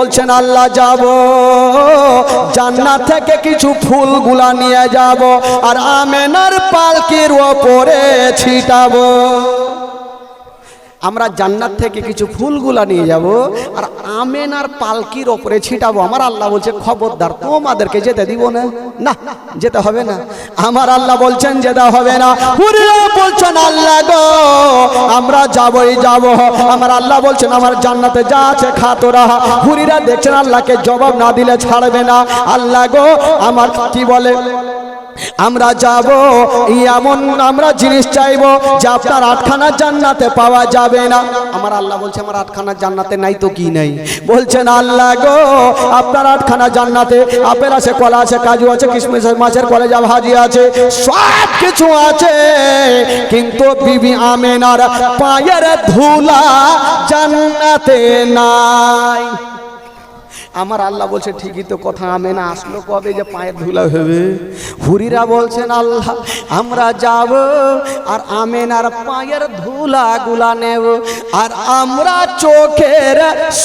বলছেন আল্লাহ যাব জান্নাত থেকে কিছু ফুলগুলা নিয়ে যাব আর আমেনার পালকির ওপরে ছিটাবো। আমরা জান্নাত থেকে কিছু ফুলগুলা নিয়ে যাব আর আমেনার পালকির ওপরে ছিটাবো। আমার আল্লাহ বলছে খবরদার তোমাদেরকে যেতে দিব না, না যেতে হবে না। আমার আল্লাহ বলছেন যেতে হবে না। হুরিরা বলছেন আল্লাহ গো আমরা যাবই যাব। আমার আল্লাহ বলছেন আমার জান্নাতে যা আছে খা তোরা। হুরিরা দেখছেন আল্লাহকে জবাব না দিলে ছাড়বে না। আল্লাহ গো আমার কি বলে আমরা যাব এমন আমরা জিনিস চাইবো যে আপনার আটখানা জান্নাতে পাওয়া যাবে না। আমার আল্লাহ বলছে আমার আটখানা জান্নাতে নাই তো কি নাই। বলছেন আল্লাহ গো আপনার আটখানা জান্নাতে আপেল আছে, কলা আছে, কাজু আছে, কিশমিশ আছে, মাছের কলেজা ভাজি আছে, সব কিছু আছে, কিন্তু বিবি আমেনার পায়ের ধুলা জান্নাতে নাই। আমার আল্লাহ বলছে ঠিকই তো কথা, আমেনা আসলো কবে যে পায়ের ধুলা হবে। হুরিরা বলছেন আল্লাহ আমরা যাব আর আমেনার পায়ের ধুলা গুলা নেব আর আমরা চোখের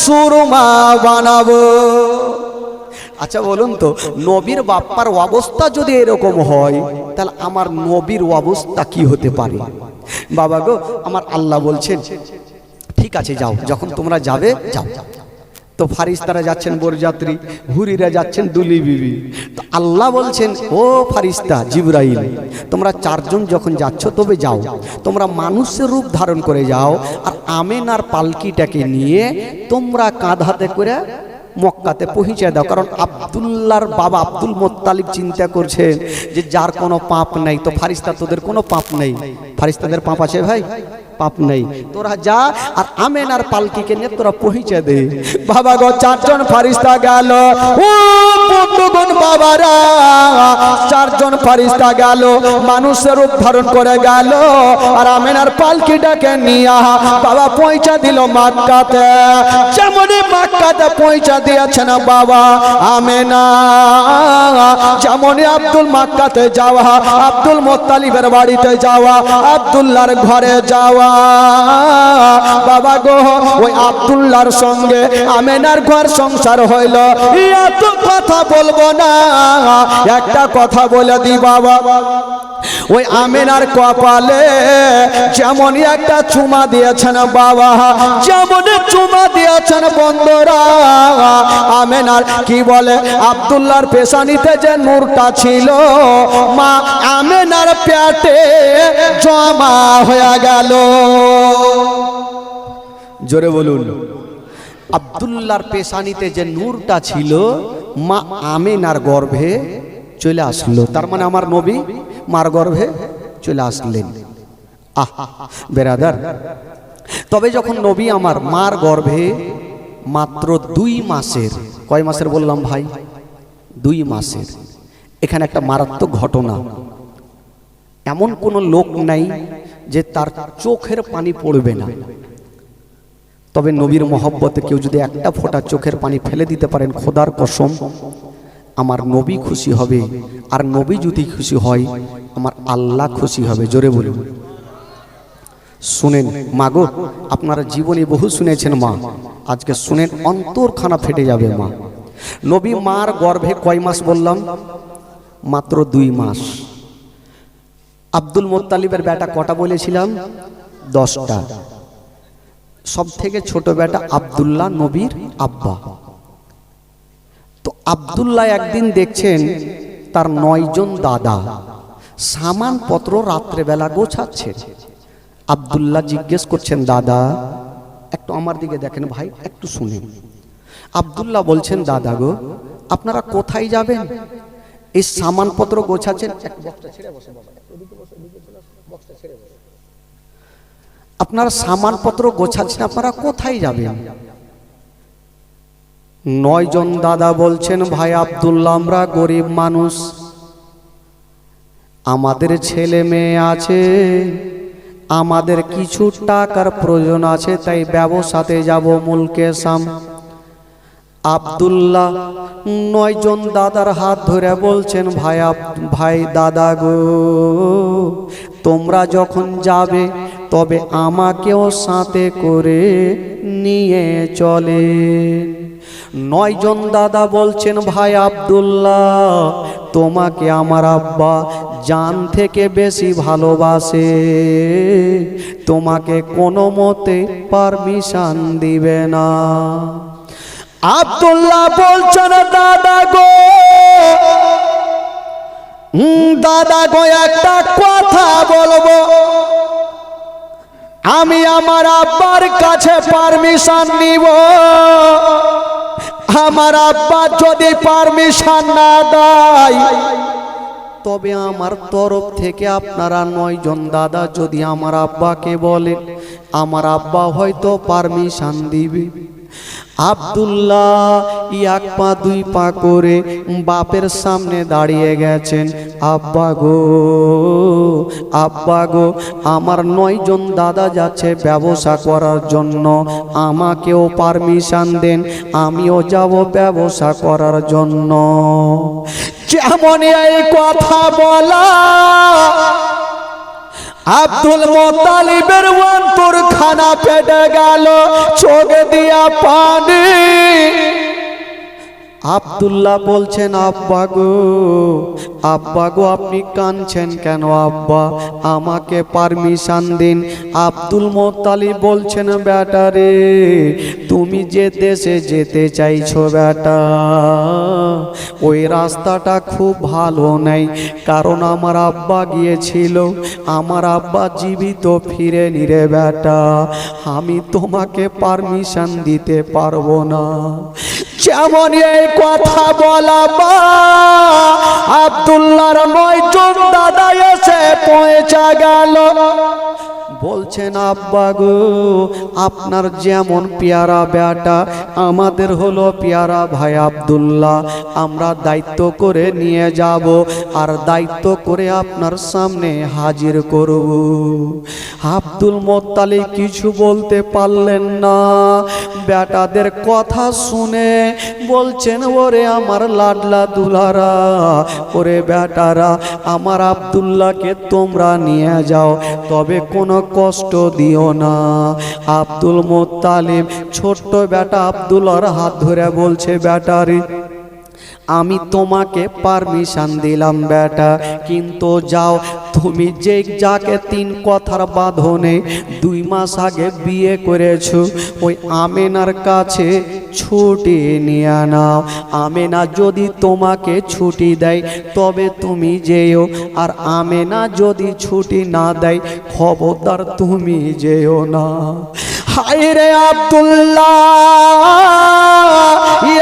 সুরমা বানাবো। আচ্ছা বলুন তো নবীর বাপ্পার অবস্থা যদি এরকম হয় তাহলে আমার নবীর অবস্থা কি হতে পারে? বাবা গো আমার আল্লাহ বলছেন ঠিক আছে যাও, যখন তোমরা যাবে যাও। তো ফারিস্তারা যাচ্ছেন বরযাত্রী, হুরিরা যাচ্ছেন দুলি বিবি। তো আল্লাহ বলছেন ও ফারিস্তা জিবরাইল তোমরা চারজন যখন যাচ্ছ তবে যাও, তোমরা মানুষের রূপ ধারণ করে যাও আর আমেনার পালকিটাকে নিয়ে তোমরা কাঁধাতে করে মক্কাতে পৌঁছে দাও। কারণ আব্দুল্লাহর বাবা আব্দুল মোত্তালিব চিন্তা করছেন যে যার কোনো পাপ নাই, তো ফারিস্তা তোদের কোনো পাপ নেই। ফারিস্তাদের পাপ আছে ভাই? পাপ নেই। তোরা যা আর আমেনার পালকিকে নিয়ে তোরা পৌঁছে দে। বাবা গো চারজন ফারিস্তা গেল, ও বন্ধুগণ বাবারা চারজন ফারিস্তা গেল, মানুষের রূপ ধারণ করে গেল আর আমেনার পালকিটাকে নিয়ে বাবা পৌঁছে দিল মক্কাতে। যেমনই মক্কাতে পৌঁছে দিয়েছেন বাবা আমেনা, যেমনই আব্দুল মক্কাতে যাওয়া, আব্দুল মোত্তালিবের বাড়িতে যাওয়া, আব্দুল্লাহর ঘরে যাওয়া, বাবা গো ওই আব্দুল্লাহর সঙ্গে আমেনার ঘর সংসার হইল। এত কথা বলবো না, একটা কথা বলে দি বাবা, ওই আমেনার কপালে যেমনই একটা চুমা দিয়েছেন বাবা, যেমন চুমা দিয়েছেন বন্ধুরা, আমেনার কি বলে আব্দুল্লাহর পেশানিতে যে নূরটা ছিল মা আমেনার পেটে জমা হয়ে গেল। জোরে বলুন। আব্দুল্লাহর পেশানিতে যে নূরটা ছিল মা আমেনার গর্ভে চলে আসলো। তার মানে আমার নবী মার গর্ভে চলে আসলেন। বেরাদার, তবে যখন নবী আমার মার গর্ভে মাত্র 2 মাসের, কয় মাসের বললাম ভাই? 2 মাসের। এখানে একটা মারাত্মক ঘটনা, এমন কোন লোক নাই যে তার চোখের পানি পড়বে না। তবে নবীর মহব্বতে কেউ যদি একটা ফোঁটা চোখের পানি ফেলে দিতে পারেন, খোদার কসম আমার নবী খুশি হবে। আর নবী যদি খুশি হয় আমার আল্লাহ খুশি হবে। জোরে বলুন। শুনেন মাগো, আপনারা জীবনে বহু শুনেছেন মা, আজকে শুনেন অন্তরখানা ফেটে যাবে মা। নবী মার গর্ভে কয় মাস বললাম? মাত্র 2 মাস। আব্দুল মোত্তালিবের বেটা কটা বলেছিলাম? 10টা। সব থেকে ছোট বেটা আব্দুল্লাহ নবীর আব্বা। তো আব্দুল্লাহ একদিন দেখছেন তার 9 জন দাদা সামানপত্র রাত্রেবেলা গোছাচ্ছে। আব্দুল্লাহ জিজ্ঞেস করছেন দাদা একটু আমার দিকে দেখেন ভাই, একটু শুনেন। আব্দুল্লাহ বলছেন দাদা গো আপনারা কোথায় যাবেন? এই সামানপত্র গোছাচ্ছেন। আপনারা সামানপত্র গোছাচ্ছেন, আপনারা কোথায় যাবেন? 9 জন দাদা বলছেন ভাই আব্দুল্লাহ আমরা গরিব মানুষ, আমাদের ছেলে মেয়ে আছে, আমাদের কিছু টাকার প্রয়োজন আছে, তাই ব্যবসাতে যাব মুলকে শাম। আব্দুল্লাহ 9 জন দাদার হাত ধরে বলছেন ভাই দাদা গো তোমরা যখন যাবে তবে আমাকেও সাথে করে নিয়ে চলে। 9 জন দাদা বলছেন, ভাই আব্দুল্লাহ, তোমাকে আমার আব্বা জান থেকে বেশি ভালোবাসে, তোমাকে কোনো মতে পারমিশন দিবে না। আব্দুল্লাহ বলছেন, দাদা গো, দাদা গো, একটা কথা বলবো, আমি আমার আব্বার কাছে পারমিশন নিব। আমার আব্বা যদি পারমিশন না দেয়, তবে আমার তরফ থেকে আপনারা 9 জন দাদা যদি আমার আব্বাকে বলেন, আমার আব্বা হয়তো পারমিশন দিবে। আব্দুল্লাহ 1 পা 2 পা করে বাপের সামনে দাঁড়িয়ে গেছেন। আব্বা গো, আব্বা গো, আমার 9 জন দাদা যাচ্ছে ব্যবসা করার জন্য, আমাকেও পারমিশন দেন, আমিও যাব ব্যবসা করার জন্য। যেমন এই কথা বলা, আব্দুল মুত্তালিবের অন্তর খানা ফেটে গেল, চোখ দিয়া পানি। আব্দুল্লাহ বলছেন, আব্বা গো, আব্বা গো, আপনি কাঁদছেন কেন আব্বা, আমাকে পারমিশন দিন। আব্দুল মুত্তালিব বলছেন, বেটা রে, তুমি যে দেশে যেতে চাইছো বেটা, ওই রাস্তাটা খুব ভালো নেই, কারণ আমার আব্বা গিয়েছিল, আমার আব্বা জীবিত ফিরে নিরে বেটা, আমি তোমাকে পারমিশন দিতে পারবো না। যেমন এই কথা বলা, আব্দুল্লাহর 9 জন দাদা এসে পৌঁছে গেল। বলছেন, আব্বা গো, আপনার যেমন পেয়ারা বেটা, আমাদের হলো পেয়ারা ভাই আব্দুল্লাহ, আমরা দায়িত্ব করে নিয়ে যাব, আর দায়িত্ব করে আপনার সামনে হাজির করব। আব্দুল মুত্তালিব কিছু বলতে পারলেন না। বেটাদের কথা শুনে বলছেন, ওরে আমার লাডলা দুলারা, ওরে বেটারা, আমার আব্দুল্লাহকে তোমরা নিয়ে যাও, তবে কোনো কষ্ট দিও না। আব্দুল মুত্তালিব ছোট্ট বেটা আব্দুল্লাহর হাত ধরে বলছে, বেটারে, আমি তোমাকে পারমিশন দিলাম বেটা, কিন্তু যাও, তুমি যে যাকে 3 কথার বাঁধনে 2 মাস আগে বিয়ে করেছো, ওই আমেনার কাছে ছুটি নিয়ে নাও। আমেনা যদি তোমাকে ছুটি দেয় তবে তুমি যেও, আর আমেনা যদি ছুটি না দেয়, খবরদার তুমি যেও না। হায় রে আব্দুল্লাহ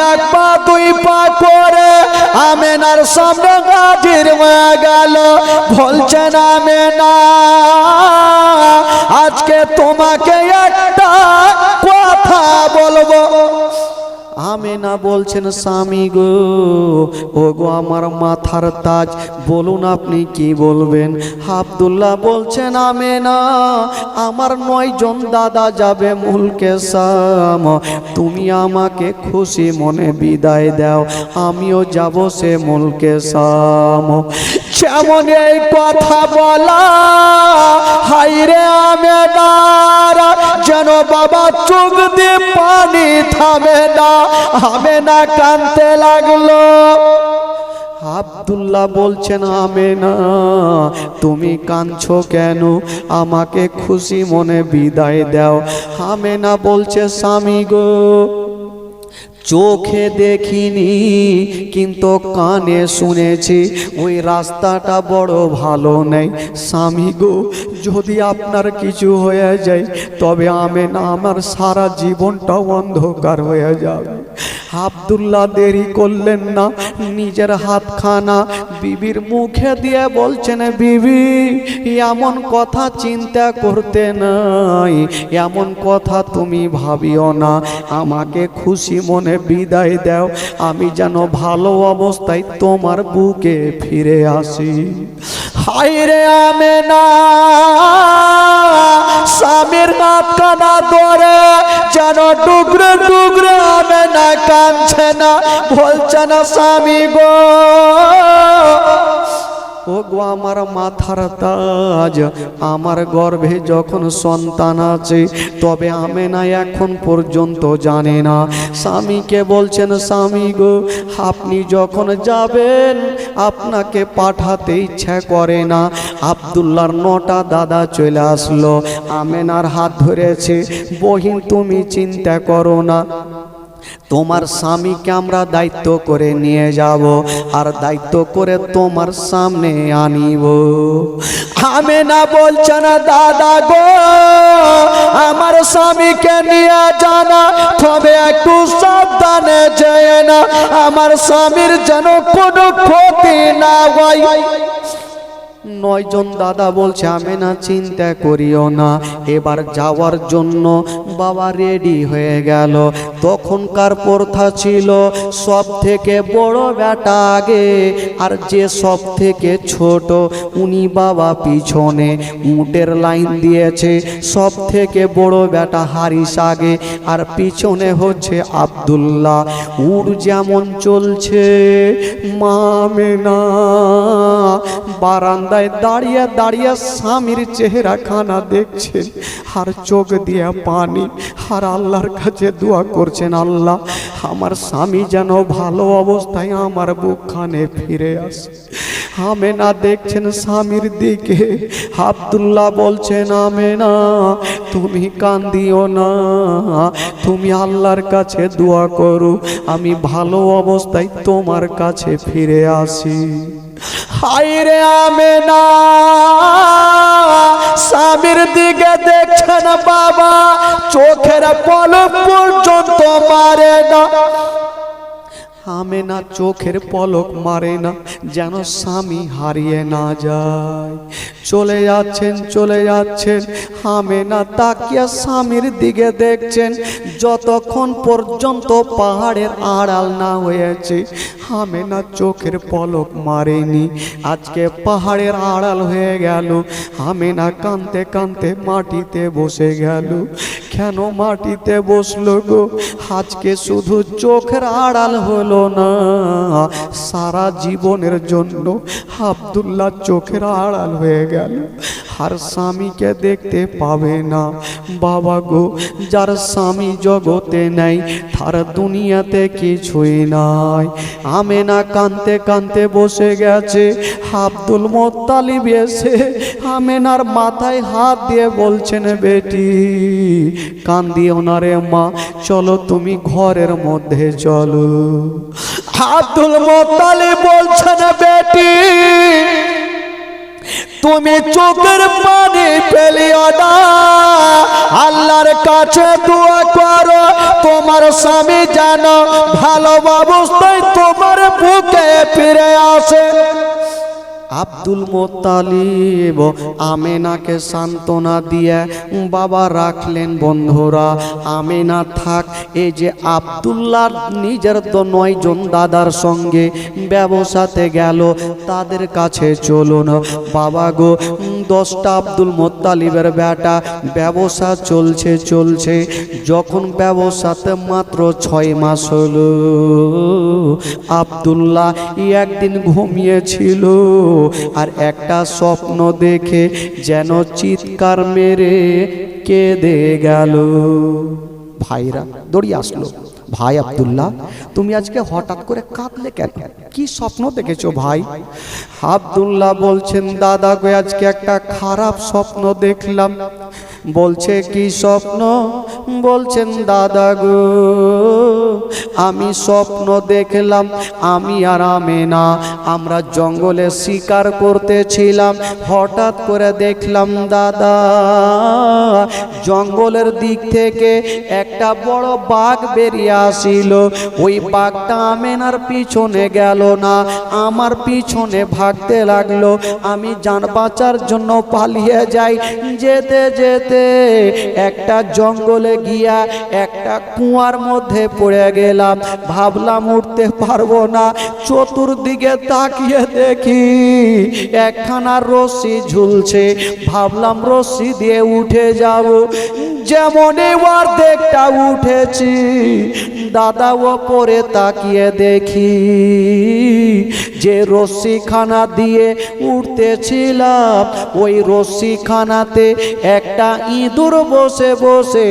1 পা 2 পা করে আমেনার সামনে হাজির হয়ে গেল। বলছেন, আমেনা, আজকে তোমাকে একটা কথা বলবো। আমেনা বলছেন, স্বামী গো, ও গো আমার মাথার তাজ, বলুন আপনি কি বলবেন। আব্দুল্লাহ বলছেন, আমেনা, আমার 9 জন দাদা যাবে মুলকে শাম, তুমি আমাকে খুশি মনে বিদায় দাও, আমিও যাব সে মুলকে শাম। যেমন এই কথা বলা, হাইরে আমেনার যেন বাবা চোখ দিয়ে পানি থামে না, আমেনা কাঁদতে লাগলো। আব্দুল্লাহ বলছেন, আমেনা, তুমি কাঁদছো কেন, আমাকে খুশি মনে বিদায় দাও। আমেনা বলছে, স্বামী গো, চোখে দেখিনি কিন্তু কানে শুনেছি ওই রাস্তাটা বড় ভালো নেই। স্বামী গো, যদি আপনার কিছু হয়ে যায় তবে আমার সারা জীবনটা অন্ধকার হয়ে যাবে। আব্দুল্লাহ দেরি করলেন না, নিজের হাতখানা বিবির মুখে দিয়ে বলছেন, বিবি, এমন কথা চিন্তা করতে নাই, এমন কথা তুমি ভাবিও না, আমাকে খুশি মনে বিদায় দাও, আমি যেন ভালো অবস্থায় তোমার বুকে ফিরে আসি। হায়রে আমেনা স্বামীর হাতখানা ধরে যেন টুকরে টুকরে আমেনা কাঁদছে না, বলছে না, স্বামী গো, ও গো আমার মাথার তাজ, আমার গর্ভে যখন সন্তান আছে তবে আমেনা এখন পর্যন্ত জানে না। স্বামীকে বলছেন, স্বামী গো আপনি যখন যাবেন আপনাকে পাঠাতে ইচ্ছা করে না। আব্দুল্লাহর 9টা দাদা চলে আসলো, আমেনার হাত ধরেছে, বহিন তুমি চিন্তা করো না, তোমার স্বামীকে আমরা দায়িত্ব করে নিয়ে যাব আর দায়িত্ব করে তোমার সামনে আনিব। আমেনা বলছে না, দাদা গো আমার স্বামীকে নিয়ে জানা, তবে একটু সাবধানে যেয়ে না, আমার স্বামীর যেন কোনো ক্ষতি না হয়। 9 জন দাদা বলছে, আমেনা চিন্তা করিও না। এবার যাওয়ার জন্য বাবা রেডি হয়ে গেল। তখনকার প্রথা ছিল সব থেকে বড় বেটা আগে, আর যে সব থেকে ছোট উনি বাবা পিছনে। উটের লাইন দিয়েছে, সব থেকে বড় বেটা হারিস আগে আর পিছনে হচ্ছে আব্দুল্লাহ। উট যেমন চলছে, মা আমেনা বারান্দা দাঁড়িয়ে দাঁড়িয়ে স্বামীর চেহারা খানা দেখছেন আর চোখ দিয়ে পানি, আর আল্লাহর কাছে দোয়া করছেন, আল্লাহ আমার স্বামী যেন ভালো অবস্থায় আমার বুকখানে ফিরে আসে। আমেনা দেখছেন স্বামীর দিকে। আব্দুল্লাহ বলছেন, আমেনা তুমি কান্দিও না, তুমি আল্লাহর কাছে দোয়া করো আমি ভালো অবস্থায় তোমার কাছে ফিরে আসি। হায়রে আমেনা স্বামীর দিকে দেখছেন বাবা, চোখের পলক পর্যন্ত মারে না। আমেনা চোখের পলক মারে না, যেন স্বামী হারিয়ে না যায়। চলে যাচ্ছেন চলে যাচ্ছেন, আমেনা তাকিয়া স্বামীর দিকে দেখছেন। যতক্ষণ পর্যন্ত পাহাড়ের আড়াল না হয়েছে আমেনা চোখের পলক মারেনি। আজকে পাহাড়ের আড়াল হয়ে গেল, আমেনা কাঁদতে কাঁদতে মাটিতে বসে গেল। কেন মাটিতে বসলো গো? আজকে শুধু চোখের আড়াল হলো না, সারা জীবনের জন্য আব্দুল্লাহ চোখের আড়াল হয়ে গেল, আর স্বামীকে দেখতে পাবে না। বাবা গো, যার স্বামী জগতে নেই তার দুনিয়াতে কিছুই নাই। আমেনা কাঁদতে কাঁদতে বসে গেছে। আব্দুল মোত্তালিব এসে আমেনার মাথায় হাত দিয়ে বলছেন, বেটি কান্দিও না রে মা, চলো তুমি ঘরের মধ্যে চলো। আব্দুল মোত্তালিব বলছেন, বেটি তুমি চোখের পানি ফেলিও না, আল্লাহর কাছে দোয়া করো তোমার স্বামী যেন ভালো অবস্থায় তোমার বুকে ফিরে আসে। আব্দুল মোত্তালিব আমেনাকে সান্ত্বনা দিয়ে বাবা রাখলেন। বন্ধুরা, আমেনা থাক, এই যে আব্দুল্লাহ নিজের 9 জন দাদার সঙ্গে ব্যবসাতে গেল, তাদের কাছে চলুন। বাবা গো, 10টা আব্দুল মোত্তালিবের বেটা, ব্যবসা চলছে চলছে, যখন ব্যবসাতে মাত্র 6 মাস হলো, আব্দুল্লাহ একদিন ঘুমিয়েছিল আর একটা স্বপ্ন দেখে যেন চিৎকার মেরে কেঁদে গেল। ভাইরা দৌড়িয়ে আসলো, ভাই আব্দুল্লাহ তুমি আজকে হঠাৎ করে কাঁদলে কেন? কি স্বপ্ন দেখেছো ভাই? আব্দুল্লাহ বলছেন, দাদা গো আজকে একটা খারাপ স্বপ্ন দেখলাম। বলছে কি স্বপ্ন? বলছেন, দাদা গো আমি স্বপ্ন দেখলাম আমি আর আমেনা আমরা জঙ্গলে শিকার করতেছিলাম, হঠাৎ করে দেখলাম দাদা জঙ্গলের দিক থেকে একটা বড় বাঘ বেরিয়ে আসিল। ওই বাঘটা আমেনার পিছনে গেল না, আমার পিছনে ভাগতে লাগলো। আমি জান বাঁচার জন্য পালিয়ে যাই। যেতে যেতে একটা জঙ্গলে গিয়া একটা কুয়ার মধ্যে পড়ে গেলাম। ভাবলাম উঠতে পারবো না, চতুর্দিকে তাকিয়ে দেখি একখানা রশি ঝুলছে। ভাবলাম রশি দিয়ে উঠে যাব। যেমনই অর্ধেকটা উঠেছি দাদা ওপরে তাকিয়ে দেখি যে রশ্মিখানা দিয়ে উঠতেছিলাম ওই রশ্মিখানাতে একটা ইঁদুর বসে বসে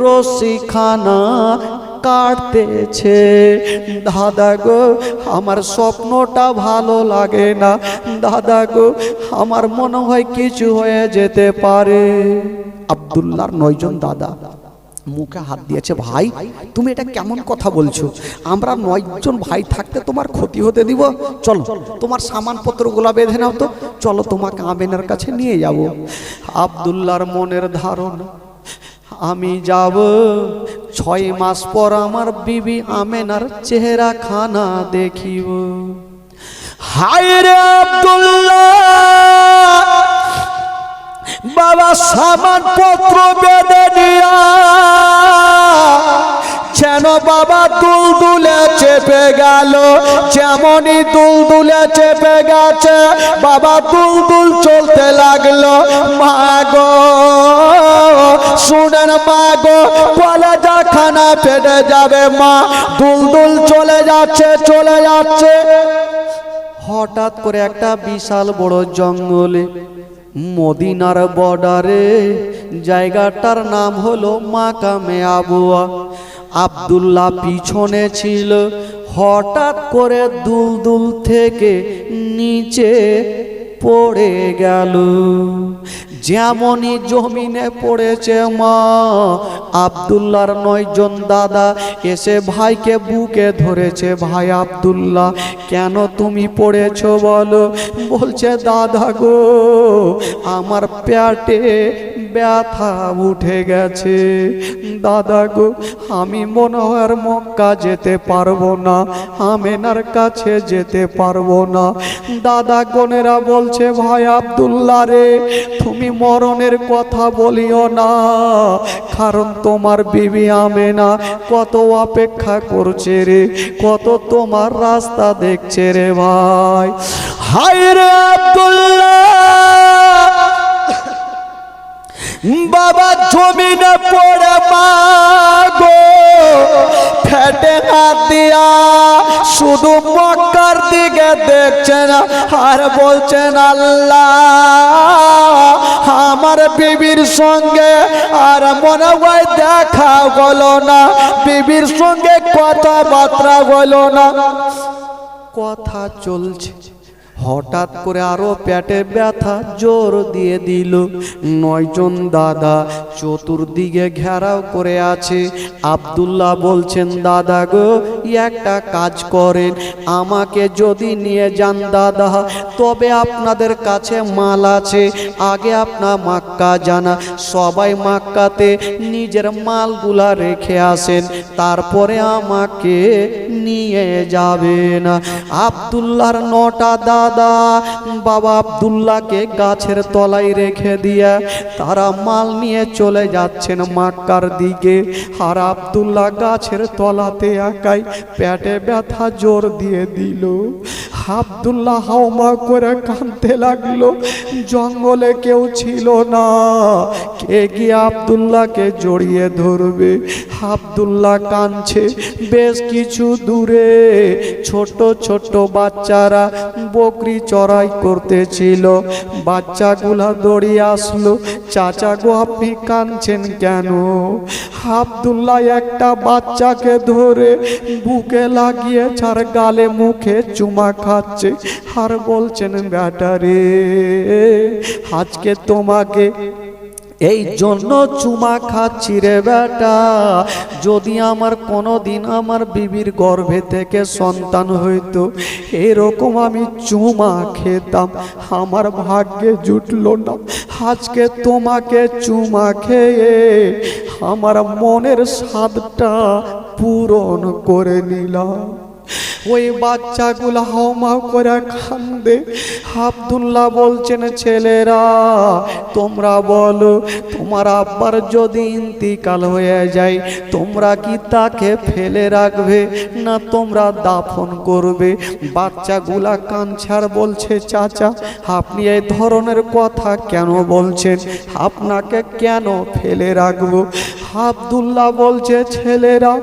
রশ্মিখানা কাটতেছে। দাদা গো আমার স্বপ্নটা ভালো লাগে না, দাদা গো আমার মনে হয় কিছু হয়ে যেতে পারে। আব্দুল্লাহর 9 জন দাদা মুখে হাত দিয়েছে, ভাই তুমি এটা কেমন কথা বলছো? আমরা 9 জন ভাই থাকতে তোমার ক্ষতি হতে দিব? চলো তোমার সামানপত্রগুলো বেঁধে নাও তো, চলো তোমাকে আমেনার কাছে নিয়ে যাব। আব্দুল্লাহর মনের ধারণা আমি যাব 6 মাস পর আমার বিবি আমেনার চেহারা খানা দেখিব। হায় রে আব্দুল্লাহ, বাবা সামানপত্র বেঁধে নিয়া যেন বাবা দুলদুলে চেপে গেল, যেমনই দুলদুলে চেপে গেছে বাবা দুলদুল চলতে লাগলো। মা গো শুনেন মা গো, কলেজা খানা ফেটে যাবে মা, দুলদুল চলে যাচ্ছে চলে যাচ্ছে। হঠাৎ করে একটা বিশাল বড় জঙ্গলে মদিনার বর্ডারে, জায়গাটার নাম হলো মাকামে আবুয়া। আব্দুল্লাহ পিছনে ছিল, হঠাৎ করে দুলদুল থেকে নিচে পড়ে গেল। যেমনই জমিনে পড়েছে মা, আব্দুল্লাহর 9 জন দাদা এসে ভাইকে বুকে ধরেছে। ভাই আব্দুল্লাহ কেন তুমি পড়েছো বলো? বলছে দাদা গো আমার পেটে ব্যথা উঠে গেছে, দাদা গো আমি মনে হয় আর মক্কা যেতে পারবো না, আমেনার কাছে যেতে পারবো না। দাদা গনেরা বলছে ভাই আব্দুল্লাহ রে তুমি মরণের কথা বলিও না, কারণ তোমার বিবি আমেনা কত অপেক্ষা করছে রে, কত তোমার রাস্তা দেখছে রে ভাই। হায় রে আব্দুল্লাহ, বাবা জমিনে পড়ে মা গো ফেটে হাত দিয়া শুধু মক্কার দিকে দেখছেন আর বলছেন আল্লাহ আমার বিবির সঙ্গে আর মনে হয় দেখা হলো না, বিবির সঙ্গে কথাবার্তা হলো না। কথা চলছে, হঠাৎ করে আরো পেটে ব্যথা জোর দিয়ে দিল। 9 জন দাদা চতুর্দিকে ঘেরাও করে আছে। আব্দুল্লাহ বলছেন দাদা গো একটা কাজ করেন, আমাকে যদি নিয়ে যান দাদা তবে আপনাদের কাছে মাল আছে, আগে আপনার মক্কা জানা, সবাই মক্কাতে নিজের মালগুলা রেখে আসেন, তারপরে আমাকে নিয়ে যাবেন। আব্দুল্লাহর 9টা দাদা বাবা আব্দুল্লাহকে গাছের তলায় রেখে দিয়া তারা মাল নিয়ে চলে যাচ্ছেন মক্কার দিকে। আর আব্দুল্লাহ গাছের তলাতে একাই পেটে ব্যথা জোর দিয়ে দিল। আব্দুল্লাহ হাওমা করে কাঁদতে লাগলো, জঙ্গলে কেউ ছিল না, কে গিয়ে আব্দুল্লাহকে জড়িয়ে ধরবে। আব্দুল্লাহ কাঁদছে। বেশ কিছু দূরে ছোট ছোট বাচ্চারা বকরি চড়াই করতেছিল, বাচ্চাগুলা দৌড়িয়ে আসলো, চাচা গো আপনি কাঁদছেন কেন? আব্দুল্লাহ একটা বাচ্চাকে ধরে বুকে লাগিয়ে আর গালে মুখে চুমা খাচ্ছে আর বলছেন বেটা রে আজকে তোমাকে এই জন্য চুমা খাচ্ছি রে বেটা, যদি আমার কোনোদিন আমার বিবির গর্ভে থেকে সন্তান হইতো এরকম আমি চুমা খেতাম, আমার ভাগ্যে জুটলো না, আজকে তোমাকে চুমা খেয়ে আমার মনের স্বাদটা পূরণ করে নিলাম। ওই বাচ্চাগুলো হাওমাও করে কান্দে। আব্দুল্লাহ বলছেন, ছেলেরা তোমরা বলো, তোমার আব্বার যদি ইন্তিকাল হয়ে যায় তোমরা কি তাকে ফেলে রাখবে না তোমরা দাফন করবে? বাচ্চাগুলা কাঁদছার বলছে, চাচা আপনি এই ধরনের কথা কেন বলছেন? আপনাকে কেন ফেলে রাখবো? আব্দুল্লাহ বলছে, ছেলেরা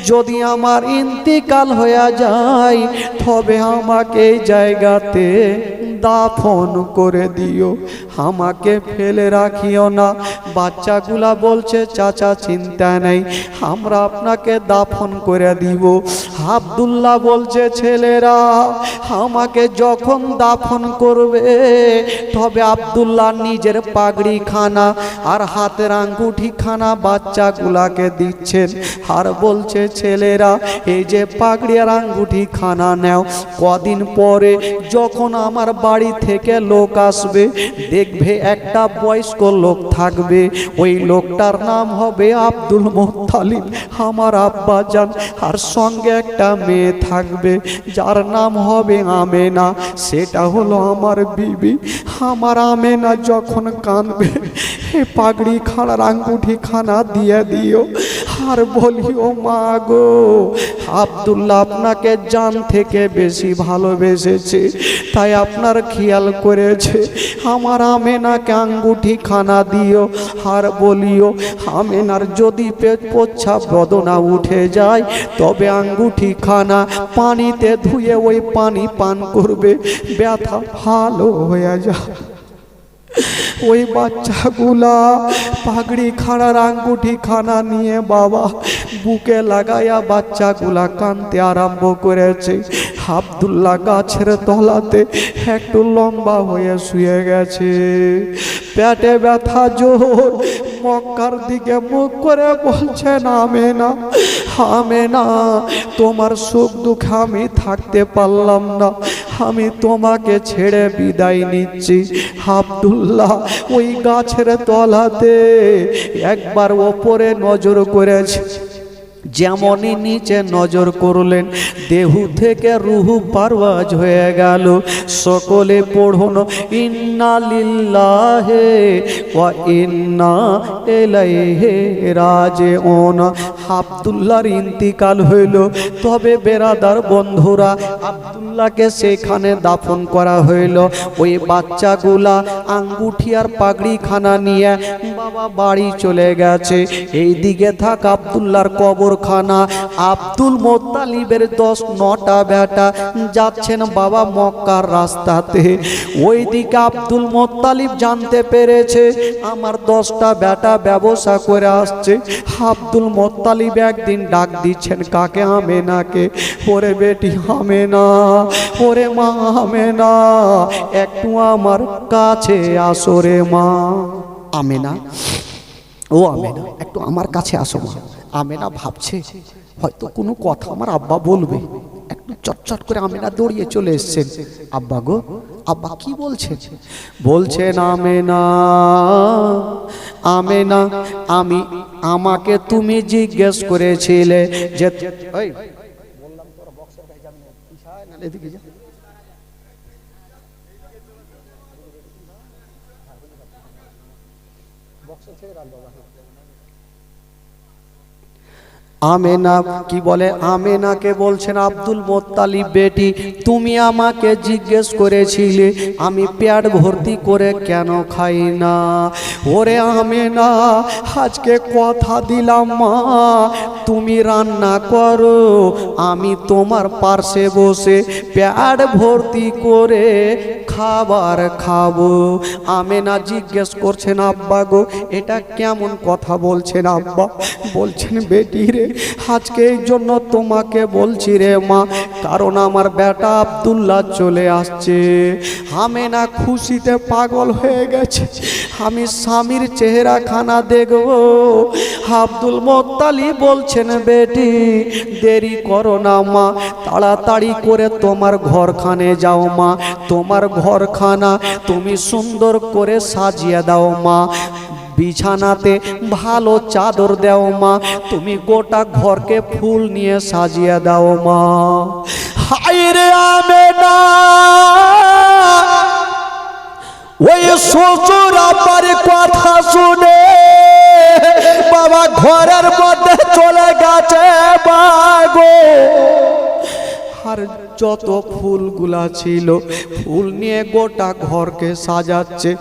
যদি আমার ইন্তিকাল হয়ে যায় তবে আমাকে এই জায়গাতে দাফন করে দিও, আমাকে ফেলে রাখিও না। বাচ্চাগুলা বলছে, চাচা চিন্তা নেই, আমরা আপনাকে দাফন করে দিব। আব্দুল্লাহ বলছে, ছেলেরা আমাকে যখন দাফন করবে তবে আব্দুল্লাহ নিজের পাগড়ি খানা আর হাতের আঙ্গুঠি খানা বাচ্চাগুলাকে দিচ্ছেন আর বলছে, ছেলেরা এই যে পাগড়ি আর আঙ্গুঠি খানা নাও, কদিন পরে যখন আমার বাড়ি থেকে লোক আসবে দেখবে একটা বয়স্ক লোক থাকবে, ওই লোকটার নাম হবে আব্দুল মুত্তালিব আমার আব্বা জান, আর সঙ্গে একটা মেয়ে থাকবে যার নাম হবে আমেনা, সেটা হলো আমার বিবি। আমার আমেনা যখন কাঁদবে পাগড়ি খানার আঙ্গুঠি খানা দিয়ে দিও আর বলিও, মা গো আব্দুল্লাহ আপনাকে জান থেকে বেশি ভালোবেসেছে তাই আপনার খেয়াল করেছে, আমার আমেনাকে আঙ্গুঠি খানা দিও আর বলিও আমেনার যদি পেট পোচ্ছা বদনা উঠে যায় তবে আঙ্গুঠি খানা পানিতে ধুয়ে ওই পানি পান করবে, ব্যথা ভালো হয়ে যায়। ওই বাচ্চাগুলা পাগড়ি খানার আঙ্গুঠি খানা নিয়ে বাবা বুকে লাগাইয়া বাচ্চাগুলা কাঁদতে আরম্ভ করেছে। আব্দুল্লাহ গাছের তলাতে একটু লম্বা হয়ে শুয়ে গেছে, পেটে ব্যথা জোর, মক্কার দিকে মুখ করে বলছেন, আমেনা আমেনা তোমার সুখ দুঃখ আমি থাকতে পারলাম না, আমি তোমাকে ছেড়ে বিদায় নিচ্ছি। আব্দুল্লাহ ওই গাছের তলাতে একবার ওপরে নজর করেছে, যেমনই নিচে নজর করলেন দেহু থেকে রুহু পারওয়াজ হয়ে গেল। সকলে পড়ুন, ইন্না লিল্লাহি ওয়া ইন্না ইলাইহি রাজিউন। আব্দুল্লাহর ইন্তিকাল হইল, তবে বেরাদার বন্ধুরা আব্দুল্লাহকে সেখানে দাফন করা হইল। ওই বাচ্চাগুলা আঙ্গুঠি আর পাগড়ি খানা নিয়ে বাবা বাড়ি চলে গেছে। এই দিকে থাক আব্দুল্লাহর কবরখানা। আব্দুল মুত্তালিবের 10-9টা বেটা যাচ্ছেন বাবা মক্কার রাস্তাতে। ওই দিকে আব্দুল মুত্তালিব জানতে পেরেছে আমার 10টা বেটা ব্যবসা করে আসছে। আব্দুল মুত্তালিব একদিন ডাক দিচ্ছেন কাকে? আমেনাকে। ওরে বেটি আমেনা, ওরে মা আমেনা, একটু আমার কাছে আসো রে মা। আমেনা, ও আমেনা একটু আমার কাছে আসো মা। আমেনা ভাবছে হয়তো কোনো কথা আমার আব্বা বলবে, একটু চটচট করে আমেনা দৌড়িয়ে চলে এসছেন। আব্বা গো, আব্বা কি বলছেন? বলছেন, আমেনা আমেনা আমাকে তুমি জিজ্ঞেস করেছিলে যে আমেনা কি বলে? আমেনাকে বলছেন আব্দুল মুত্তালিব বেটি তুমি আমাকে জিজ্ঞেস করেছিলে আমি পেট ভর্তি করে কেন খাই না। ওরে আমেনা, আজকে কথা দিলাম মা তুমি রান্না করো, আমি তোমার পার্শ্বে বসে পেট ভর্তি করে খাবার খাবো। আমেনা জিজ্ঞেস করছেন, আব্বা গো এটা কেমন কথা বলছেন আব্বা? বলছেন, বেটি রে আজকে এই জন্য তোমাকে বলছি রে মা, কারণ আমার বেটা আব্দুল্লাহ চলে আসছে। আমেনা খুশিতে পাগল হয়ে গেছে, আমি স্বামীর চেহারা খানা দেখব। আব্দুল মুত্তালিব বলছেন, বেটি দেরি করো না মা, তাড়াতাড়ি করে তোমার ঘরখানে যাও মা, তোমার ঘরখানা তুমি সুন্দর করে সাজিয়ে দাও মা, বিছানাতে ভালো চাদর দাও মা, তুমি গোটা ঘরকে ফুল নিয়ে সাজিয়ে দাও মা। হায়রে আমেনা ওই শ্বশুর আব্বার কথা শুনে বাবা ঘরের মধ্যে চলে গেছে বাগো। আর যত ফুলগুলা ছিল ফুল নিয়ে গোটা ঘরকে সাজাচ্ছে।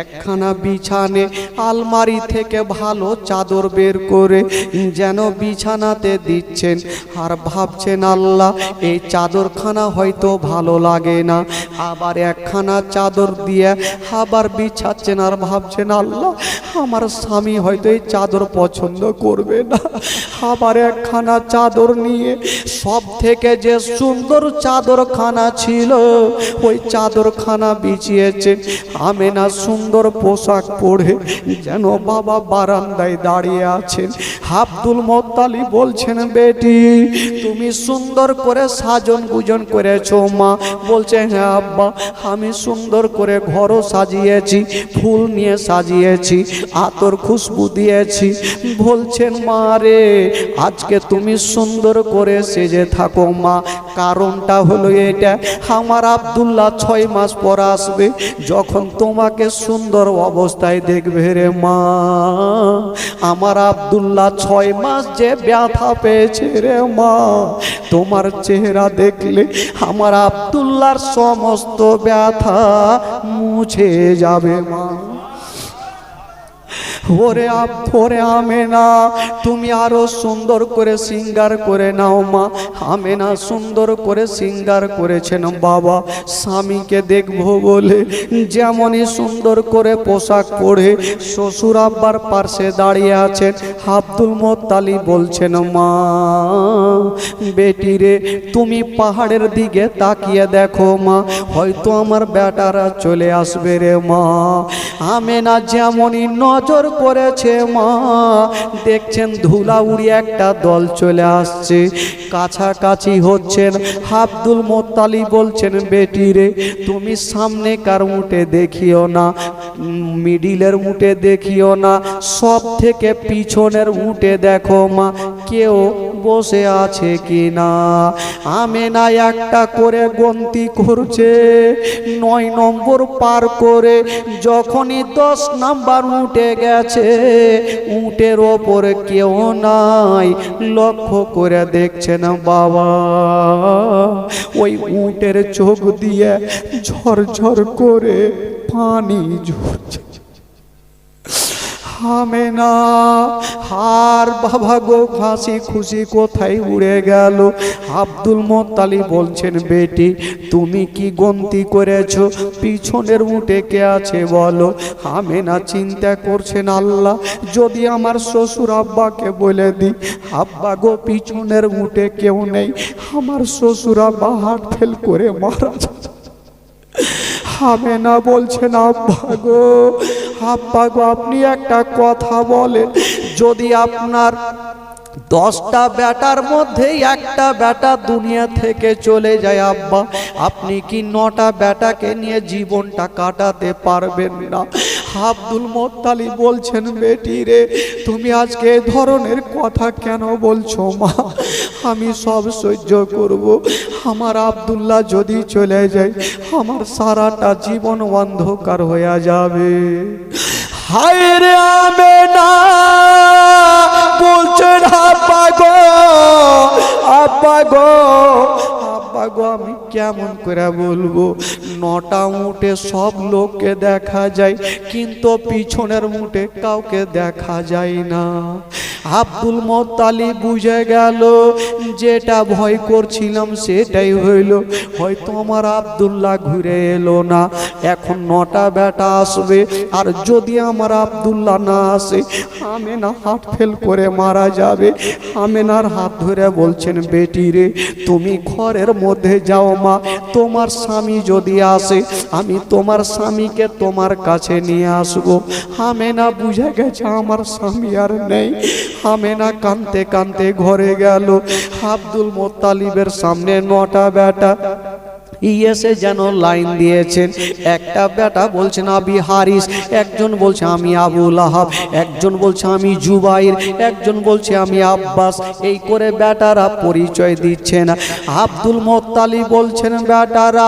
একখানা বিছানে আলমারি থেকে ভালো চাদর বের করে যেন বিছানাতে দিচ্ছেন। আর ভাবছেন আল্লাহ এই চাদরখানা হয়তো ভালো লাগে না, আবার একখানা চাদর দিয়ে আবার বিছাচ্ছেন। আর ভাবছেন আল্লাহ আমার স্বামী হয়তো এই চাদর পছন্দ করবে না, আবার একখানা চাদর নিয়ে সব থেকে যে সুন্দর চাদরখানা ছিল ওই চাদরখানা বিছিয়েছে। আমেনা সুন্দর পোশাক পরে যেন বাবা বারান্দায় দাঁড়িয়ে আছেন। আব্দুল মোত্তালিব বলছেন বেটি তুমি সুন্দর করে সাজন গুজন করেছো মা? বলছে হ্যাঁ আব্বা আমি সুন্দর করে ঘরও সাজিয়েছি, ফুল নিয়ে সাজিয়েছি, আতর খুশবু দিয়েছি। বলছেন মা রে আজকে তুমি সুন্দর করে সেজে থাকো মা, কারণটা হলো এটা আমার আব্দুল্লাহ 6 মাস পর আসবে, যখন তোমাকে সুন্দর অবস্থায় দেখবে রে মা। আমার আব্দুল্লাহ 6 মাস যে ব্যথা পেয়েছে রে মা, তোমার চেহারা দেখলে আমার আব্দুল্লাহর সমস্ত ব্যথা মুছে যাবে মা। ওরে আমেনা তুমি আরো সুন্দর করে সিঙ্গার করে নাও মা। আমেনা সুন্দর করে সিঙ্গার করেছেন বাবা স্বামীকে দেখবো বলে। যেমনই সুন্দর করে পোশাক পরে শ্বশুর আব্বার পাশে দাঁড়িয়ে আছেন। আব্দুল মোত্তালিব বলছেন মা বেটি রে তুমি পাহাড়ের দিকে তাকিয়ে দেখো মা, হয়তো আমার বেটারা চলে আসবে রে মা। আমেনা যেমনই নজর করেছে মা দেখছেন ধুলা উড়িয়ে একটা দল চলে আসছে, কাছাকাছি হচ্ছেন। আব্দুল মোত্তালিব বলছেন বেটি রে তুমি সামনে কার উঠে দেখিও না, মিডিলের উঠে দেখিও না, সব থেকে পিছনের উঠে দেখো মা কেউ বসে আছে কি না। আমেনা একটা করে গন্তি করছে, 9 নম্বর পার করে যখনই 10 নাম্বার উঠে গেছে উটের ওপরে কেউ নাই। লক্ষ্য করে দেখছেন বাবা ওই উটের চোখ দিয়ে ঝরঝর করে পানি ঝরছে। আমেনা আর বাবা গো হাসি খুশি কোথায় উড়ে গেল। আব্দুল মোত্তালিব বলছেন বেটি তুমি কি গন্তি করেছো পিছনের উঠে কে আছে বলো। আমেনা চিন্তা করছেন আল্লাহ যদি আমার শ্বশুর আব্বাকে বলে দিই আব্বা গো পিছনের উঠে কেউ নেই, আমার শ্বশুর আব্বা হার্ট ফেল করে মারা যাবে। আমেনা বলছেন আব্বা গো আপনি একটা কথা বলেন, যদি আপনার 10টা বেটার মধ্যে একটা বেটা দুনিয়া থেকে চলে যায় আব্বা আপনি কি 9টা বেটাকে নিয়ে জীবনটা কাটাতে পারবেন না? আব্দুল মোত্তালিব বলছেন বেটি রে তুমি আজকে এই ধরনের কথা কেন বলছো মা? আমি সব সহ্য করব, আমার আব্দুল্লাহ যদি চলে যায় আমার সারাটা জীবন অন্ধকার হয়ে যাবে। হায়রে আমেনা বলছেন আব্বা গো আব্বা গো আব্বা গো আমি কেমন করে বলবো 9টা উটে সব লোককে দেখা যায় কিন্তু পিছনের উটে কাউকে দেখা যায় না। আব্দুল মোত্তালিব বুঝে গেল যেটা ভয় করছিলাম সেটাই হইল, হয়তো আমার আব্দুল্লাহ ঘুরে এলো না, এখন 9টা বেটা আসবে আর যদি আমার আব্দুল্লাহ না আসে আমেনা হার্ট ফেল করে মারা যাবে। আমেনার হাত ধরে বলছেন বেটি রে তুমি ঘরের মধ্যে যাও মা, তোমার স্বামী যদি আসে আমি তোমার স্বামীকে তোমার কাছে নিয়ে আসবো। আমেনা বুঝে গেছে আমার স্বামী আর নেই। আমেনা কাঁদতে কাঁদতে ঘরে গেল। আব্দুল মোত্তালিবের সামনে 9টা বেটা এসে যেন লাইন দিয়েছেন। একটা বেটা বলছেন আবি হারিস, একজন বলছে আমি আবু লাহাব, একজন বলছে আমি জুবাইর, একজন বলছে আমি আব্বাস। এই করে বেটারা পরিচয় দিচ্ছেন। আব্দুল মোত্তালিব বলছেন বেটারা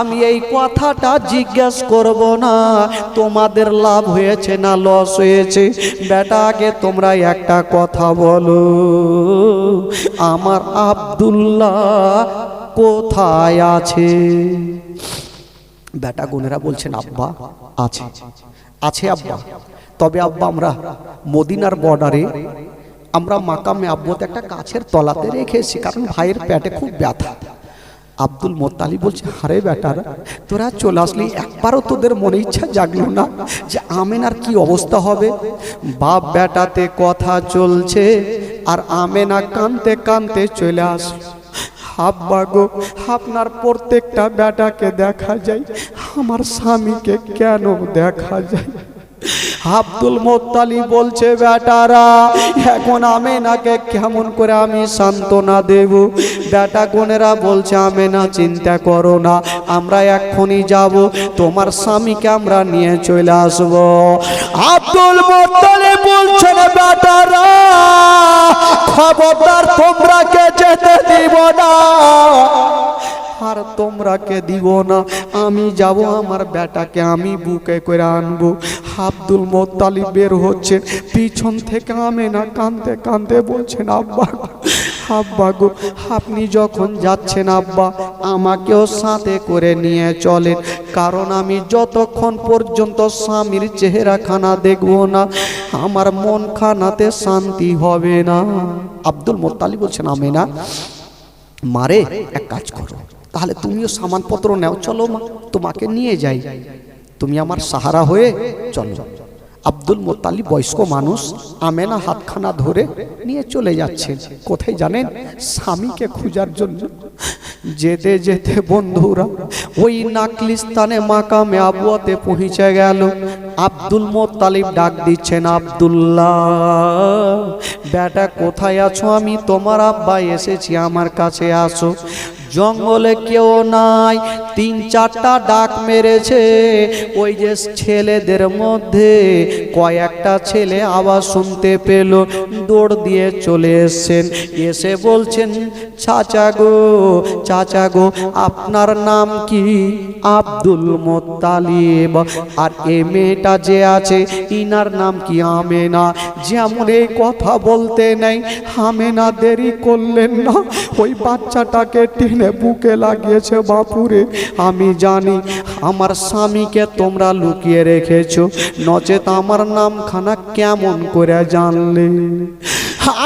আমি এই কথাটা জিজ্ঞেস করব না, তোমাদের লাভ হয়েছে না লস হয়েছে। বেটা আগে তোমরা একটা কথা বলো, আমার আব্দুল্লাহ কোথায় আছে? বেটা গুনেরা বলছেন আব্বা আছে, আছে আব্বা। তবে আব্বা আমরা মদিনার বর্ডারে আমরা মাকামে আব্বুতে একটা গাছের তলাতে রেখেছি, কারণ ভাইয়ের পেটে খুব ব্যথা। আব্দুল মোত্তালিব বলছে আরে বেটারা তোরা চলে আসলি, একবারও তোদের মনে ইচ্ছা জাগলো না যে আমেনার কি অবস্থা হবে? বাপ বেটাতে কথা চলছে আর আমেনা কানতে কানতে চলে আসলো। আব্বা গো, আপনার প্রত্যেকটা বেটাকে দেখা যায়, আমার স্বামীকে কেন দেখা যায়? আব্দুল মোত্তালিব বলছে বেটারা এখন আমেনাকে কেমন করে আমি সান্ত্বনা দেব? বেটা বোনেরা বলছে আমেনা চিন্তা করো না, আমরা এক্ষুনি যাব, তোমার স্বামীকে আমরা নিয়ে চলে আসব। আব্দুল মোত্তালিব বলছেন বেটারা খবরদার তোমরাকে যেতে দিব না, আর তোমরাকে দিব না, আমি যাব, আমার বেটাকে আমি বুকে করে আনবো। আব্দুল মোত্তালিব বের হচ্ছেন, পিছন থেকে আমেনা কাঁদতে কাঁদতে বলছেন আব্বা আব্বা গো, আপনি যখন যাচ্ছেন আব্বা আমাকেও সাথে করে নিয়ে চলেন, কারণ আমি যতক্ষণ পর্যন্ত স্বামীর চেহারাখানা দেখবো না আমার মন খানাতে শান্তি হবে না। আব্দুল মোত্তালিব বলছেন আমেনা মারে এক কাজ করো, তাহলে তুমিও সামানপত্র নাও, চলো মা তোমাকে নিয়ে যাই, তুমি আমার সাহারা হয়ে চলো। আব্দুল মোত্তালিব বয়স্ক মানুষ, আমেনা হাতখানা ধরে নিয়ে চলে যাচ্ছেন কোথায় জানেন? স্বামীকে খোঁজার জন্য। যেতে যেতে বন্ধুরা ওই নাকলিস্তানে মাকামে আবুয়াতে পৌঁছে গেল। আব্দুল মোত্তালিব ডাক দিচ্ছেন আব্দুল্লাহ বেটা কোথায় আছো? আমি তোমার আব্বা এসেছি, আমার কাছে আসো। জঙ্গলে কেউ নাই, 3-4টা ডাক মেরেছে। ওই যে ছেলেদের মধ্যে কয়েকটা ছেলে আওয়াজ শুনতে পেল, দৌড় দিয়ে চলে এসছেন। এসে বলছেন চাচা গো আপনার নাম কি? আব্দুল মোত্তালিব। আর এ মেয়েটা যে আছে ইনার নাম কি? আমেনা। যেমন এই কথা বলতে নেই, আমেনা দেরি করলেন না, ওই বাচ্চাটাকে টেনে বুকে লাগিয়েছে। বাপুরে আমি জানি আমার স্বামীকে তোমরা লুকিয়ে রেখেছো, নচেত আমার নামখানা কেমন করে জানলে?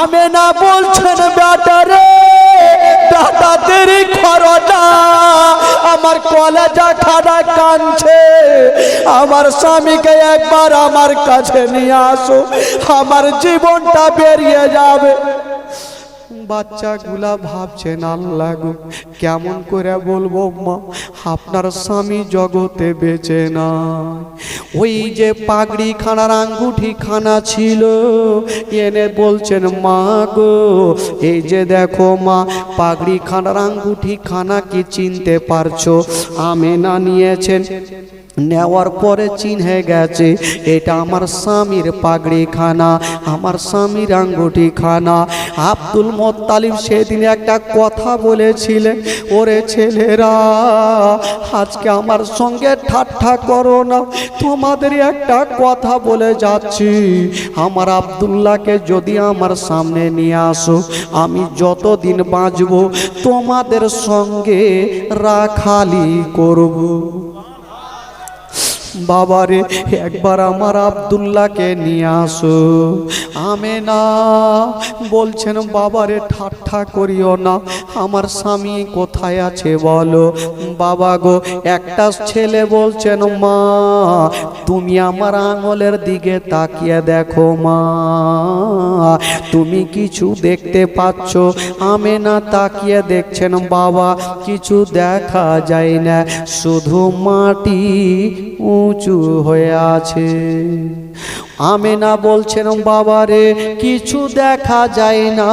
আমেনা বলছেন বেটারে বেটা দেরি করো না, আমার কলেজা খানা কাঁদছে, আমার স্বামীকে একবার আমার কাছে নিয়ে আসো, আমার জীবনটা বেরিয়ে যাবে। বাচ্চাগুলা ভাবছেন আল্লাহ গো কেমন করে বলবো মা আপনার স্বামী জগতে বেঁচে না। ওই যে পাগড়ি খানার আঙ্গুঠি খানা ছিল, এনে বলছেন মা গো এই যে দেখো মা পাগড়ি খানার আঙ্গুঠি খানা কি চিনতে পারছো? আমেনা নিয়েছেন, নেওয়ার পরে চিনে গেছে এটা আমার স্বামীর পাগড়ি খানা, আমার স্বামীর আঙ্গুঠি খানা। আব্দুল মোত্তালিব সেদিন একটা কথা বলেছিলেন, ওরে ছেলেরা আজকে আমার সঙ্গে ঠাট্টা করো না, তোমাদের একটা কথা বলে যাচ্ছি, আমার আব্দুল্লাহকে যদি আমার সামনে নিয়ে আসো আমি যতদিন বাঁচব তোমাদের সঙ্গে রাখালি করব। বাবারে একবার আমার আব্দুল্লাহকে নিয়ে আসো। আমেনা বলছেন বাবারে ঠাট্টা করিও না, আমার স্বামী কোথায় আছে বলো? বাবা গো একটা ছেলে বলছেন মা তুমি আমার আঙুলের দিকে তাকিয়ে দেখো মা, তুমি কিছু দেখতে পাচ্ছ? আমেনা তাকিয়ে দেখছেন বাবা কিছু দেখা যায় না, শুধু মাটি উঁচু হয়ে আছে। আমেনা বলছেন বাবারে কিছু দেখা যায় না,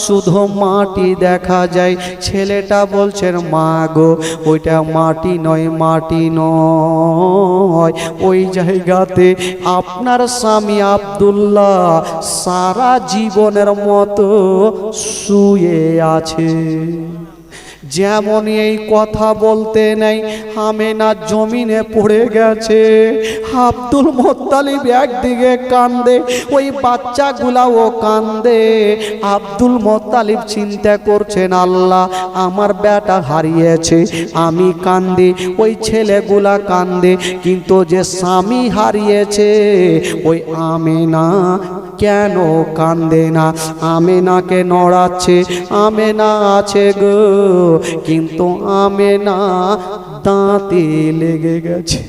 শুধু মাটি দেখা যায়। ছেলেটা বলছেন মা গো ওইটা মাটি নয়, মাটি নয়, ওই জায়গাতে আপনার স্বামী আব্দুল্লাহ সারা জীবনের মতো শুয়ে আছে। যেমন এই কথা বলতে নেই, আমেনা জমিনে পড়ে গেছে। আব্দুল মোত্তালিব একদিকে কান্দে, ওই বাচ্চাগুলাও কান্দে। আব্দুল মোত্তালিব চিন্তা করছেন আল্লাহ আমার বেটা হারিয়েছে, আমি কান্দি, ওই ছেলেগুলা কান্দে, কিন্তু যে স্বামী হারিয়েছে ওই আমেনা কেন কান্দে না? আমেনাকে নড়াচ্ছে, আমেনা আছে গো, কিন্তু আমেনা দাঁতে লেগে গেছে।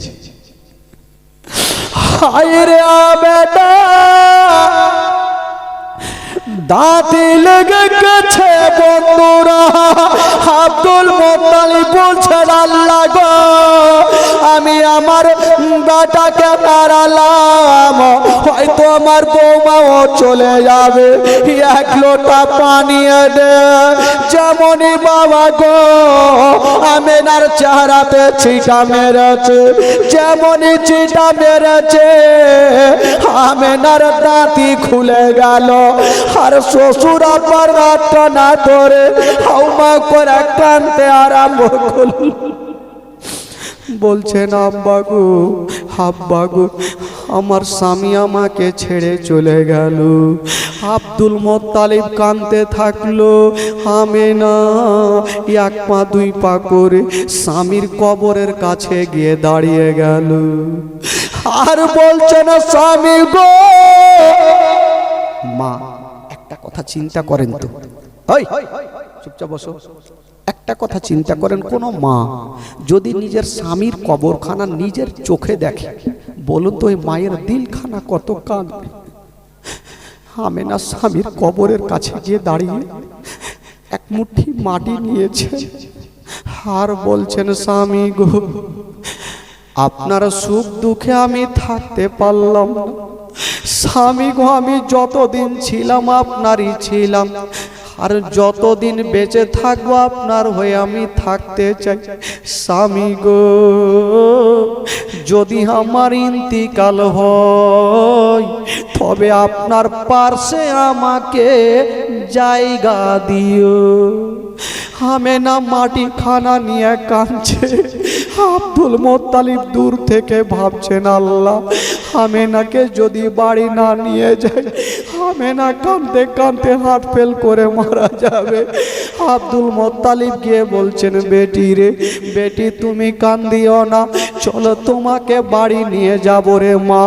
হায় রে আমেনা দাঁতে লেগে গেছে। বন্ধুরা আব্দুল মোত্তালিব বলছেন আল্লাহ গো আমি আমার বেটাকে হারালাম, হয়তো আমার বৌমাও চলে যাবে, এক লোটা পানি দে। যেমনই বাবা গো আমেনার চেহারাতে ছিটা মেরেছে, যেমনই ছিটা মেরেছে আমেনার দাঁতি খুলে গেল। আর শ্বশুর আবার রাতটা না ধরে হাউমা করে কাঁদতে আরম্ভ করল। বলছেন আব্বা গো আমার স্বামী আমাকে ছেড়ে চলে গেল। আব্দুল মোত্তালিব কাঁদতে থাকলো। আমেনা এক পা দুই পা করে স্বামীর কবরের কাছে গিয়ে দাঁড়িয়ে গেল। আর বলছেন স্বামী গো মা একটা কথা চিন্তা করেন তো, চুপচাপ বসো, একটা কথা চিন্তা করেন, কোন মা যদি নিজের স্বামীর কবরখানা নিজের চোখে দেখে, বলুন তো ওই মায়ের দিলখানা কত কাঁদবে। আমেনা স্বামীর কবরের কাছে গিয়ে দাঁড়িয়ে এক মুঠি মাটি নিয়েছে আর বলছেন স্বামী গো আপনার সুখ দুঃখে আমি থাকতে পারলাম না। স্বামী গো আমি যতদিন ছিলাম আপনারই ছিলাম, আর যতদিন বেঁচে থাকবো আপনার হয়ে আমি থাকতে চাই। স্বামী গো যদি আমার ইন্তিকাল হয় তবে আপনার পার্শ্বে আমাকে জায়গা দিও। আমেনা মাটি খানা নিয়ে কাঁদছে। আব্দুল মোত্তালিব দূর থেকে ভাবছেন আল্লাহ আমেনাকে যদি বাড়ি না নিয়ে যায় আমেনা কাঁদতে কাঁদতে হাত ফেল করে মারা যাবে। আব্দুল মোত্তালিব গিয়ে বলছেন বেটি রে বেটি তুমি কান্দিও না, চলো তোমাকে বাড়ি নিয়ে যাব রে মা।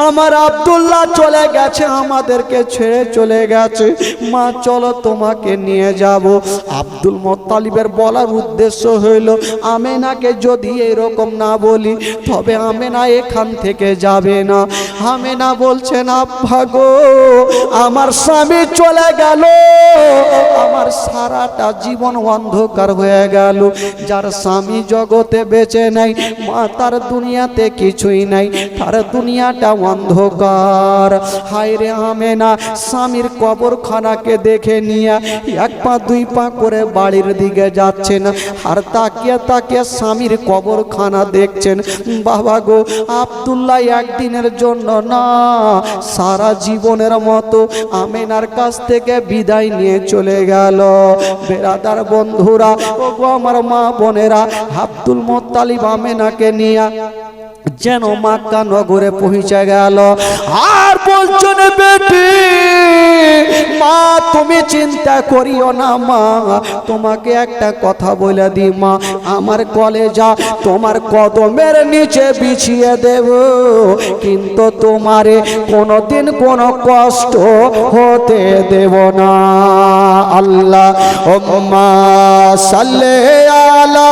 আমার আব্দুল্লাহ চলে গেছে, আমাদেরকে ছেড়ে চলে গেছে, মা চলো তোমাকে নিয়ে যাব। আব্দুল মোত্তালিবের বলার উদ্দেশ্য হইল আমেনাকে যদি এরকম না বলি তবে আমেনা এখান থেকে যাবে না। আমেনা বলছেন আব্বা গো আমার স্বামী চলে গেল, আমার সারাটা জীবন অন্ধকার হয়ে গেল। যার স্বামী জগতে বেঁচে নাই মা তার দুনিয়াতে কিছুই নাই, তার দুনিয়াটা অন্ধকার। হায় রে আমেনা স্বামীর কবরখানাকে দেখে নিয়ে এক পা দুই পা করে বাড়ির দিকে যাচ্ছেন আর তাকিয়ে তাকিয়ে স্বামীর কবরখানা দেখছেন। বাবা গো আব্দুল্লাহ একদিনের জন্য না সারা জীবনের মতো আমেনার কাছ থেকে বিদায় নিয়ে চলে গেল। বেরাদার বন্ধুরা ও গো আমার মা বোনেরা, আব্দুল মোত্তালিব আমেনাকে নিয়ে যেন মক্কা নগরে পৌঁছে গেল। আর বলছেন বেটি মা তুমি চিন্তা করিও না মা, তোমাকে একটা কথা বলে দি মা, আমার কলেজা তোমার কদমের নিচে বিছিয়ে দেব, কিন্তু তোমারে কোনোদিন কোনো কষ্ট হতে দেব না। আল্লাহ উম্মা সাল্লি আলা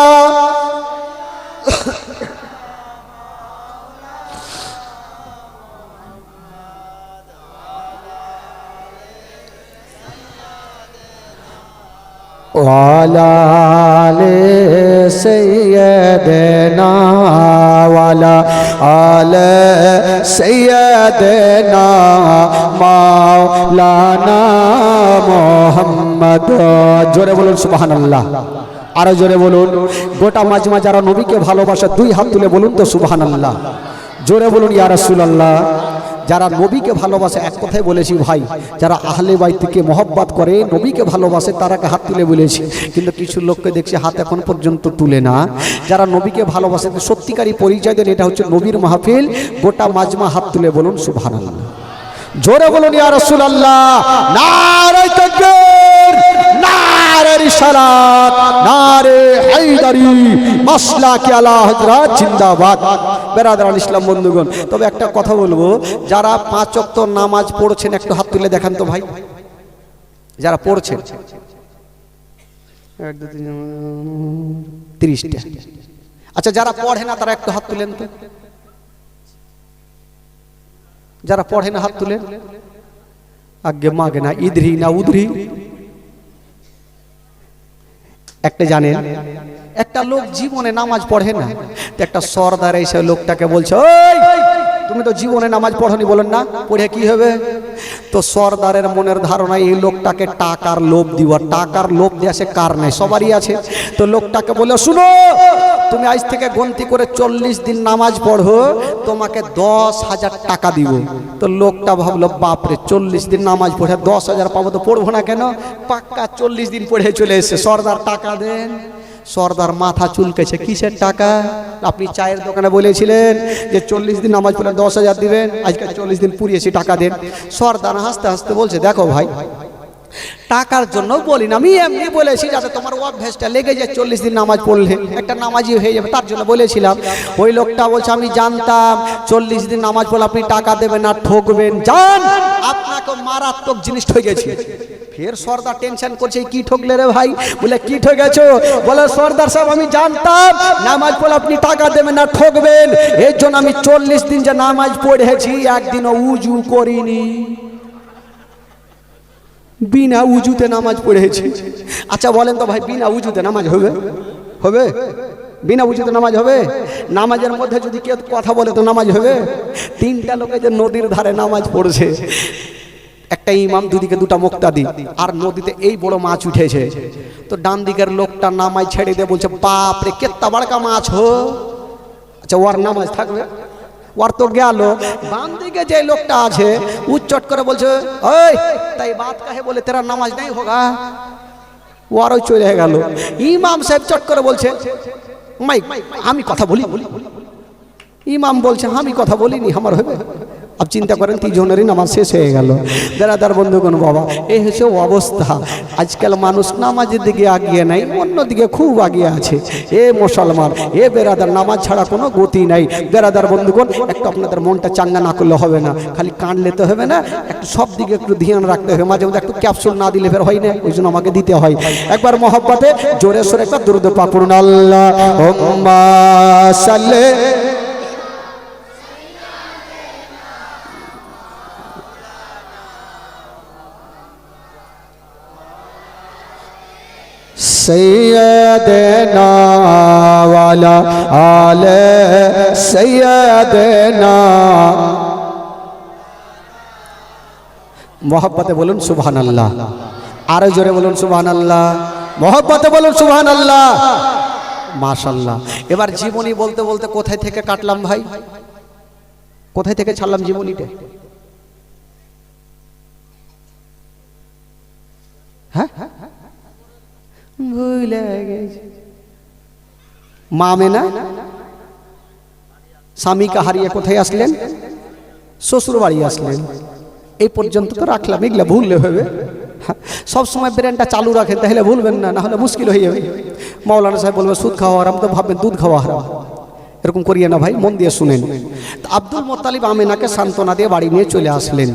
ওয়ালা আলে সাইয়্যিদিনা ওয়ালা আলে সাইয়্যিদিনা মাওলানা মুহাম্মদ। জোরে বলুন সুবহানাল্লাহ, আরো জোরে বলুন। গোটা মাজমা যারা নবীকে ভালোবাসে দুই হাত তুলে বলুন তো সুবহানাল্লাহ। জোরে বলুন ইয়া রাসূলুল্লাহ। যারা নবীকে ভালোবাসে, এক কথাই বলেছি ভাই, যারা আহলে বাইতকে মহব্বত করে, নবীকে ভালোবাসে, তারাকে হাত তুলে বলেছি। কিন্তু কিছু লোককে দেখছি হাত এখন পর্যন্ত তুলে না। যারা নবীকে ভালোবাসে, সত্যিকারী পরিচয় দেন এটা হচ্ছে নবীর মাহফিল। গোটা মাজমা হাত তুলে বলুন সুবহানাল্লাহ। জোরে বলুন ইয়া রাসূলুল্লাহ। নারে তাকবীর, নারে রিসালাত, নারে হায়দারি, মাসলাকে আলা হযরত জিন্দাবাদ। বেরাদারান ইসলাম বন্ধুগণ, তবে একটা কথা বলবো, যারা 5 ওয়াক্ত নামাজ পড়ছেন একটু হাত তুলে দেখান তো ভাই। যারা পড়ছেন 1 2 3 30টা। আচ্ছা, যারা পড়ে না তারা একটু হাত তুলেন তো। যারা পড়ে না হাত তুলেন। আগে মাগে না, ইদরি না উদরি। একটা জানেন, একটা লোক জীবনে নামাজ পড়ে না, একটা সরদার এসে লোকটাকে বলছে, ওই তুমি তো জীবনে নামাজ পড়নি, বলেন না পড়ে কি হবে? তো সরদারের মনের ধারণা এই লোকটাকে টাকার লোভ দিব। টাকার লোভ দিয়ে সে কার নাই, সবারই আছে। তো লোকটাকে বলে, শুনো, তুমি আজ থেকে গন্তি করে 40 দিন নামাজ পড়ো, তোমাকে 10,000 টাকা দিব। তো লোকটা ভাবলো, বাপরে 40 দিন নামাজ পড়ে 10,000 পাবো, তো পড়বো না কেন? পাক্কা 40 দিন পড়ে চলে এসে সরদার টাকা দেন। সরদার মাথা চুলকেছে, কিসের টাকা? আপনি চায়ের দোকানে বলেছিলেন যে 40 দিন নামাজ পড়লে 10,000 দিবেন, আজকে 40 দিন পুরিয়েছি, টাকা দেন। সরদার হাসতে হাসতে বলছে, দেখো ভাই, টাকার জন্য বলি না, আমি এমনি বলেছি যাতে তোমার অভ্যাসটা লেগে যায়, 40 দিন নামাজ পড়লে একটা নামাজি হয়ে যাবে, তার জন্য বলেছিলাম। ওই লোকটা বলছে, আমি জানতাম 40 দিন নামাজ পড়লে আপনি টাকা দেবেন না, ঠকবেন। জান, আপনাকে মারাত্মক জিনিস ঠকে গেছে। ফের সরদার টেনশন করছে, কি ঠকলে রে ভাই? বলে, কি ঠকেছো? বলে, সরদার সাহেব, আমি জানতাম নামাজ পড়লে আপনি টাকা দেবেন না, ঠকবেন, এর জন্য আমি 40 দিন যে নামাজ পড়েছি একদিনও উজু করিনি, বিনা উজুতে নামাজ পড়েছি। আচ্ছা বলেন তো ভাই, বিনা উজুতে নামাজ হবে? হবে? বিনা উজুতে নামাজ হবে? নামাজের মধ্যে যদি কেউ কথা বলে তো নামাজ হবে? 3টা লোকে যে নদীর ধারে নামাজ পড়ছে, একটা ইমাম, দুদিকে 2টা মুক্তাদি, আর নদীতে এই বড় মাছ উঠেছে। তো ডান দিকের লোকটা নামাজ ছেড়ে দিয়ে বলছে, বাপ রে কেত্তা বড়কা মাছ হো। আচ্ছা, ওর নামাজ থাকবে? ওর তো গেল। বাম দিকে যে লোকটা আছে উচ্চট করে বলছে, ওই তাই বাত কাহে বলে তেরা নামাজ নাই হোগা। ওরও চলে গেল। ইমাম সাহেব চট করে বলছে, মাইক আমি কথা বলি। ইমাম বলছে, আমি কথা বলিনি, আমার হবে। अब चिंता करें 3 জনেরই নামাজ শেষ হয়ে গেল। বেরাদার বন্ধুগণ বাবা, এই হচ্ছে অবস্থা। আজকাল মানুষ নামাজের দিকে আগিয়ে নাই, অন্যদিকে খুব আগিয়ে আছে। এ মুসলমান, এ বেরাদার, নামাজ ছাড়া কোনো গতি নাই। বেরাদার বন্ধুগণ, একটু আপনাদের মনটা চাঙ্গা না করলে হবে না, খালি কাঁদলে তো হবে না, একটু সব দিকে একটু ধ্যান রাখতে হবে। মাঝে মধ্যে একটু ক্যাপসুল না দিলে ফের হয় না, ওই জন্য আমাকে দিতে হয়। একবার মহব্বতে জোরে সোরে একটা দুরূদ পাক পড়ুন, আল্লাহুম্মা সাল্লি सैयदना वाला आले सैयदना। मोहब्बते बोलुन सुभान अल्लाह, आरो जोरे बोलुन सुभान अल्लाह, मोहब्बते बोलुन सुभान अल्लाह, माशाल्लाह। এবার জীবনী বলতে বলতে কোথায় থেকে কাটলাম ভাই? কোথায় থেকে ছাড়লাম জীবনীটা? হ্যাঁ, ভুলে গেছি। মা আমেনা স্বামীকে হারিয়ে কোথায় আসলেন? শ্বশুর বাড়ি আসলেন। এই পর্যন্ত তো রাখলাম, এগুলা ভুললে হবে। সব সময় ব্রেনটা চালু রাখেন, তাহলে ভুলবেন না, না হলে মুশকিল হয়ে যাবে। মাওলানা সাহেব বলবে সুদ খাওয়া হারাম, তো ভাববেন দুধ খাওয়া হারাম। এরকম করিয়ে না ভাই, মন দিয়ে শুনেন। আব্দুল মুত্তালিব আমেনাকে সান্ত্বনা দিয়ে বাড়ি নিয়ে চলে আসলেন।